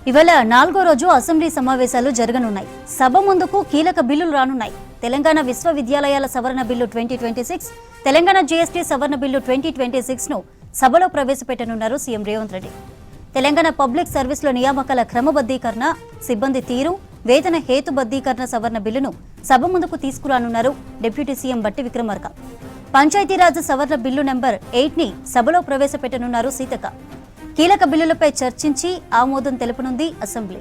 ఇవాళ 4వ రోజు అసెంబ్లీ సమావేశాలు జరగనున్నాయి. సభ ముందుకు కీలక బిల్లులు రానున్నాయి. తెలంగాణ విశ్వవిద్యాలయాల సవరణ బిల్లు 2026, తెలంగాణ జీఎస్టీ సవరణ బిల్లు 2026 ను సభలో ప్రవేశపెట్టనున్నారు సీఎం రేవంత్ రెడ్డి. తెలంగాణ పబ్లిక్ సర్వీసుల నియామకాల క్రమబద్ధీకరణ, సిబ్బంది తీరు, వేతన హేతుబద్ధీకరణ సవరణ బిల్లును సభ ముందుకు తీసుకురానున్నారు డిప్యూటీ సీఎం బట్టి విక్రమార్క. పంచాయతీరాజ్ సవరణ బిల్లు నెంబర్ 8ని సభలో ప్రవేశపెట్టనున్నారు సీతక్క. కీలక బిల్లులపై చర్చించి ఆమోదం తెలుపనుంది assembly.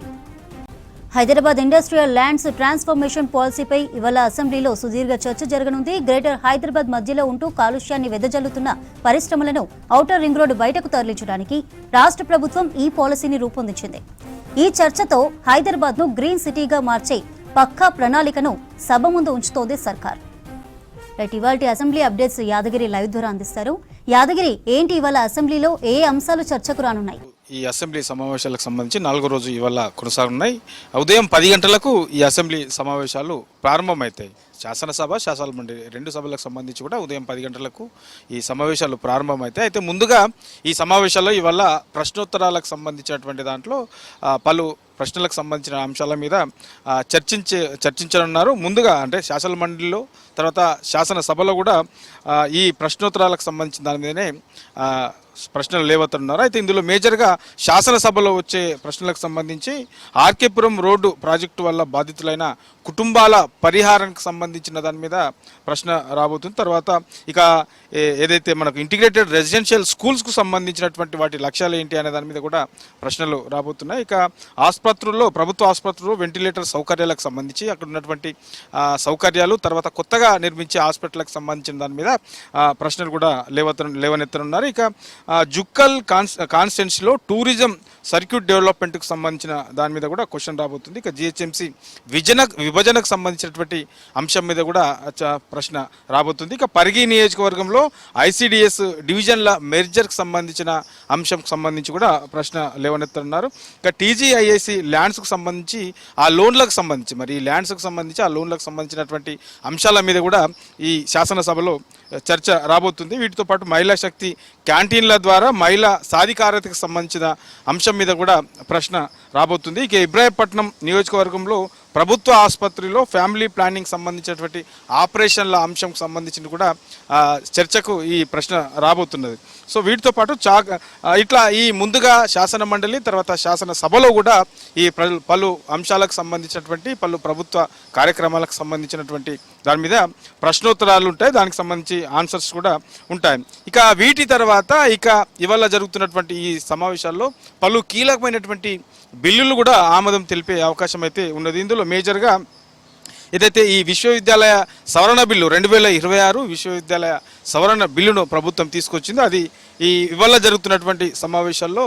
Hyderabad industrial lands transformation పాలసీపై ఇవాళ అసెంబ్లీలో సుదీర్ఘ చర్చ జరగనుంది. గ్రేటర్ హైదరాబాద్ మధ్యలో ఉంటూ కాలుష్యాన్ని వెదజల్లుతున్న పరిశ్రమలను ఔటర్ రింగ్ రోడ్డు బయటకు తరలించడానికి రాష్ట్ర ప్రభుత్వం ఈ పాలసీని రూపొందించింది. ఈ చర్చతో హైదరాబాద్ ను గ్రీన్ సిటీగా మార్చే పక్కా ప్రణాళికను సభ ముందు ఉంచుతోంది సర్కార్. ఇవాల్టి అసెంబ్లీ అప్డేట్స్ యాదగిరి లైవ్ ద్వారా అందిస్తారు. యాదగిరి, ఏంటి ఇవాళ అసెంబ్లీలో ఏ అంశాలు చర్చకు రానున్నాయి? ఈ అసెంబ్లీ సమావేశాలకు సంబంధించి 4వ రోజు ఇవాళ కొనసాగున్నాయి. ఉదయం 10 గంటలకు ఈ అసెంబ్లీ సమావేశాలు ప్రారంభమవుతాయి. శాసనసభ, శాసనమండలి 2 సభలకు సంబంధించి కూడా ఉదయం 10 గంటలకు ఈ సమావేశాలు ప్రారంభమవుతాయి. అయితే ముందుగా ఈ సమావేశాల్లో ఇవాళ ప్రశ్నోత్తరాలకు సంబంధించినటువంటి దాంట్లో పలు ప్రశ్నలకు సంబంధించిన అంశాల మీద చర్చించనున్నారు. ముందుగా అంటే శాసనమండలిలో, తర్వాత శాసనసభలో కూడా ఈ ప్రశ్నోత్తరాలకు సంబంధించిన దాని మీదనే ప్రశ్నలు లేవతున్నారు. అయితే ఇందులో మేజర్గా శాసనసభలో వచ్చే ప్రశ్నలకు సంబంధించి ఆర్కేపురం రోడ్డు ప్రాజెక్టు వల్ల బాధితులైన కుటుంబాల పరిహారానికి సంబంధించిన దాని మీద ప్రశ్న రాబోతుంది. తర్వాత ఇక ఏదైతే మనకు ఇంటిగ్రేటెడ్ రెసిడెన్షియల్ స్కూల్స్కు సంబంధించినటువంటి వాటి లక్ష్యాలు ఏంటి అనే దాని మీద కూడా ప్రశ్నలు రాబోతున్నాయి. ఇక ఆసుపత్రుల్లో, ప్రభుత్వ ఆసుపత్రుల్లో వెంటిలేటర్ సౌకర్యాలకు సంబంధించి అక్కడ ఉన్నటువంటి సౌకర్యాలు, తర్వాత కొత్తగా నిర్మించే హాస్పిటల్కి సంబంధించిన దాని మీద ప్రశ్నలు కూడా లేవనెత్తనున్నారు. ఇక జుక్కల్ కాన్స్టిట్యున్సీలో టూరిజం సర్క్యూట్ డెవలప్మెంట్కి సంబంధించిన దాని మీద కూడా క్వశ్చన్ రాబోతుంది. ఇక జిహెచ్ఎంసీ విభజనకు సంబంధించినటువంటి అంశం మీద కూడా ప్రశ్న రాబోతుంది. ఇక పరిగి నియోజకవర్గంలో ఐసిడిఎస్ డివిజన్ల మెర్జర్కి సంబంధించిన అంశంకి సంబంధించి కూడా ప్రశ్న లేవనెత్తనున్నారు. ఇక టీజీఐఐసి ల్యాండ్స్కు సంబంధించి ఆ లోన్లకు సంబంధించి, మరి ఈ ల్యాండ్స్కు సంబంధించి ఆ లోన్లకు సంబంధించినటువంటి అంశాల మీద కూడా ఈ శాసనసభలో చర్చ రాబోతుంది. వీటితో పాటు మహిళా శక్తి క్యాంటీన్ల ద్వారా మహిళా సాధికారతకు సంబంధించిన అంశం మీద కూడా ప్రశ్న రాబోతుంది. ఇక ఇబ్రాహీంపట్నం నియోజకవర్గంలో ప్రభుత్వ ఆసుపత్రిలో ఫ్యామిలీ ప్లానింగ్ సంబంధించినటువంటి ఆపరేషన్ల అంశంకు సంబంధించి కూడా చర్చకు ఈ ప్రశ్న రాబోతున్నది. సో వీటితో పాటు ఇట్లా ఈ ముందుగా శాసన మండలి, తర్వాత శాసనసభలో కూడా ఈ పలు అంశాలకు సంబంధించినటువంటి పలు ప్రభుత్వ కార్యక్రమాలకు సంబంధించినటువంటి దాని మీద ప్రశ్నోత్తరాలు ఉంటాయి. దానికి సంబంధించి ఆన్సర్స్ కూడా ఉంటాయి. ఇక వీటి తర్వాత ఇక ఇవాళ జరుగుతున్నటువంటి ఈ సమావేశాల్లో పలు కీలకమైనటువంటి బిల్లులు కూడా ఆమోదం తెలిపే అవకాశం అయితే ఉన్నది. ఇందులో మేజర్గా ఏదైతే ఈ విశ్వవిద్యాలయ సవరణ బిల్లు 2026 విశ్వవిద్యాలయ సవరణ బిల్లును ప్రభుత్వం తీసుకొచ్చిందో అది ఈ ఇవాళ జరుగుతున్నటువంటి సమావేశాల్లో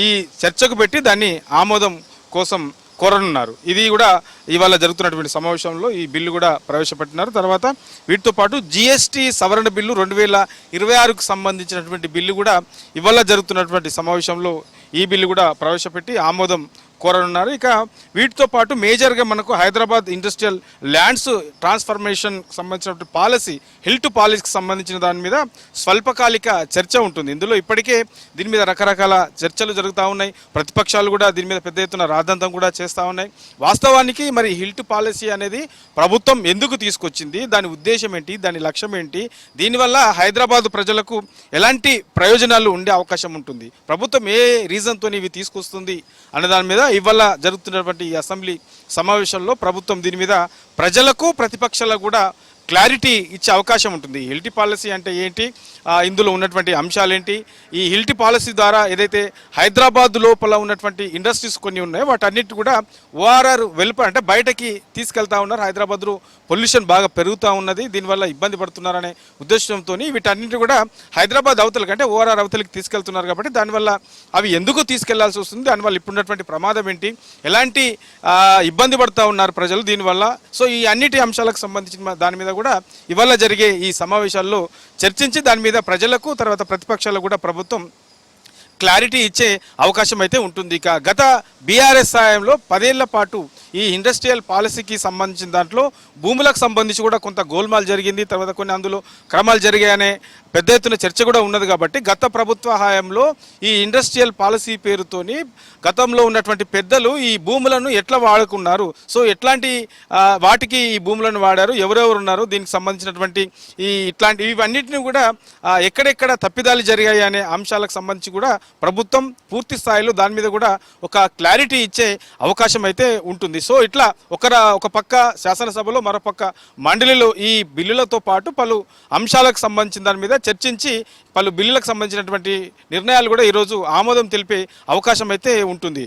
ఈ చర్చకు పెట్టి దాన్ని ఆమోదం కోసం కోరనున్నారు. ఇది కూడా ఇవాళ జరుగుతున్నటువంటి సమావేశంలో ఈ బిల్లు కూడా ప్రవేశపెట్టినారు. తర్వాత వీటితో పాటు జిఎస్టీ సవరణ బిల్లు 2026కు సంబంధించినటువంటి బిల్లు కూడా ఇవాళ జరుగుతున్నటువంటి సమావేశంలో ఈ బిల్లు కూడా ప్రవేశపెట్టి ఆమోదం కోరనున్నారు. ఇక వీటితో పాటు మేజర్గా మనకు హైదరాబాద్ ఇండస్ట్రియల్ ల్యాండ్స్ ట్రాన్స్ఫర్మేషన్ సంబంధించిన పాలసీ, హిల్ టు పాలసీకి సంబంధించిన దాని మీద స్వల్పకాలిక చర్చ ఉంటుంది. ఇందులో ఇప్పటికే దీని మీద రకరకాల చర్చలు జరుగుతూ ఉన్నాయి. ప్రతిపక్షాలు కూడా దీని మీద పెద్ద ఎత్తున రాద్ధాంతం కూడా చేస్తూ ఉన్నాయి. వాస్తవానికి మరి హిల్ టు పాలసీ అనేది ప్రభుత్వం ఎందుకు తీసుకొచ్చింది, దాని ఉద్దేశం ఏంటి, దాని లక్ష్యం ఏంటి, దీనివల్ల హైదరాబాద్ ప్రజలకు ఎలాంటి ప్రయోజనాలు ఉండే అవకాశం ఉంటుంది, ప్రభుత్వం ఏ రీజన్తో ఇవి తీసుకొస్తుంది అనే దాని మీద ఇవాళ జరుగుతున్నటువంటి ఈ అసెంబ్లీ సమావేశంలో ప్రభుత్వం దీని మీద ప్రజలకు, ప్రతిపక్షాలకు కూడా క్లారిటీ ఇచ్చే అవకాశం ఉంటుంది. హిల్టీ పాలసీ అంటే ఏంటి, ఇందులో ఉన్నటువంటి అంశాలు ఏంటి, ఈ హిల్టీ పాలసీ ద్వారా ఏదైతే హైదరాబాద్ లోపల ఉన్నటువంటి ఇండస్ట్రీస్ కొన్ని ఉన్నాయో వాటన్నిటి కూడా ఓఆర్ఆర్ అంటే బయటకి తీసుకెళ్తా ఉన్నారు. హైదరాబాద్లో పొల్యూషన్ బాగా పెరుగుతూ ఉన్నది, దీనివల్ల ఇబ్బంది పడుతున్నారనే ఉద్దేశంతో వీటన్నిటి కూడా హైదరాబాద్ అవతలకి అంటే ఓఆర్ఆర్ అవతలకి తీసుకెళ్తున్నారు. కాబట్టి దానివల్ల అవి ఎందుకు తీసుకెళ్లాల్సి వస్తుంది, దానివల్ల ఇప్పుడున్నటువంటి ప్రమాదం ఏంటి, ఎలాంటి ఇబ్బంది పడుతూ ఉన్నారు ప్రజలు దీనివల్ల. సో ఈ అన్నిటి అంశాలకు సంబంధించిన దాని మీద కూడా ఇవాళ జరిగే ఈ సమావేశాల్లో చర్చించి దాని మీద ప్రజలకు, తర్వాత ప్రతిపక్షాలకు కూడా ప్రభుత్వం క్లారిటీ ఇచ్చే అవకాశం అయితే ఉంటుంది. ఇక గత బీఆర్ఎస్ హయాంలో 10 ఏళ్ల పాటు ఈ ఇండస్ట్రియల్ పాలసీకి సంబంధించిన దాంట్లో భూములకు సంబంధించి కూడా కొంత గోల్మాల్ జరిగింది, తర్వాత కొన్ని అందులో క్రమాలు జరిగాయనే పెద్ద ఎత్తున చర్చ కూడా ఉన్నది. కాబట్టి గత ప్రభుత్వ హయాంలో ఈ ఇండస్ట్రియల్ పాలసీ పేరుతోని గతంలో ఉన్నటువంటి పెద్దలు ఈ భూములను ఎట్లా వాడుకున్నారు, సో ఎట్లాంటి వాటికి ఈ భూములను వాడారు, ఎవరెవరు ఉన్నారు, దీనికి సంబంధించినటువంటి ఇట్లాంటి ఇవన్నిటిని కూడా ఎక్కడెక్కడ తప్పిదాలు జరిగాయి అనే అంశాలకు సంబంధించి కూడా ప్రభుత్వం పూర్తి స్థాయిలో దాని మీద కూడా ఒక క్లారిటీ ఇచ్చే అవకాశం అయితే ఉంటుంది. సో ఇట్లా ఒక పక్క శాసనసభలో మరోపక్క మండలిలో ఈ బిల్లులతో పాటు పలు అంశాలకు సంబంధించిన దాని మీద చర్చించి పలు బిల్లులకు సంబంధించినటువంటి నిర్ణయాలు కూడా ఈరోజు ఆమోదం తెలిపే అవకాశం అయితే ఉంటుంది.